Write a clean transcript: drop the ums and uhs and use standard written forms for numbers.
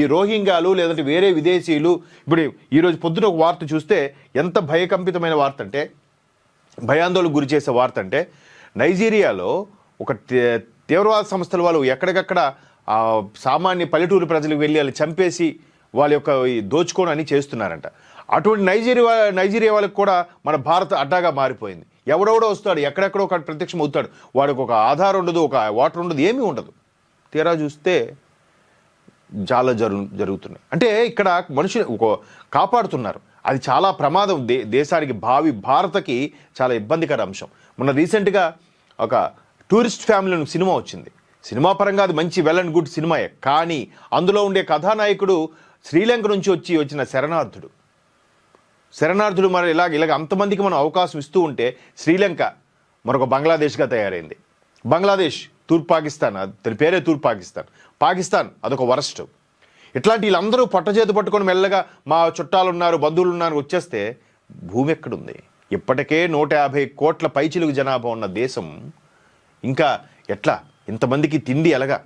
ఈ రోహింగ్యాలు లేదంటే వేరే విదేశీయులు ఇప్పుడు ఈరోజు పొద్దున ఒక వార్త చూస్తే ఎంత భయకంపితమైన వార్త అంటే, భయాందోళనకు గురి చేసే వార్త అంటే, నైజీరియాలో ఒక తీవ్రవాద సంస్థల వాళ్ళు ఎక్కడికక్కడ సామాన్య పల్లెటూరు ప్రజలకు వెళ్ళి వాళ్ళు చంపేసి వాళ్ళ యొక్క దోచుకోవడం అని చేస్తున్నారంట. అటువంటి నైజీరియా వాళ్ళకి కూడా మన భారత్ అడ్డాగా మారిపోయింది. ఎవడెవడో వస్తాడు, ఎక్కడెక్కడో ఒక ప్రత్యక్షం అవుతాడు, వాడికి ఒక ఆధార్ ఉండదు, ఒక వాటర్ ఉండదు, ఏమీ ఉండదు. తీరా చూస్తే చాలా జరుగుతున్నాయి. అంటే ఇక్కడ మనుషులు కాపాడుతున్నారు, అది చాలా ప్రమాదం. దేశానికి భారతకి చాలా ఇబ్బందికర అంశం. మొన్న రీసెంట్గా ఒక టూరిస్ట్ ఫ్యామిలీ సినిమా వచ్చింది. సినిమా పరంగా అది మంచి వెల్ అండ్ గుడ్ సినిమాయే, కానీ అందులో ఉండే కథానాయకుడు శ్రీలంక నుంచి వచ్చిన శరణార్థుడు మరి ఇలాగ అంతమందికి మనం అవకాశం ఇస్తూ ఉంటే శ్రీలంక మరొక బంగ్లాదేశ్గా తయారైంది. బంగ్లాదేశ్ తూర్పు పాకిస్తాన్, దాని పేరే తూర్పు పాకిస్తాన్ అదొక వరస్ట్. ఇట్లాంటి వీళ్ళందరూ పొట్టచేతి పట్టుకొని మెల్లగా మా చుట్టాలు ఉన్నారు, బంధువులు ఉన్నారు వచ్చేస్తే భూమి ఎక్కడుంది? ఇప్పటికే 150 కోట్ల పైచిలుకు జనాభా ఉన్న దేశం ఇంకా ఎట్లా ఇంతమందికి తిండి ఎలాగా?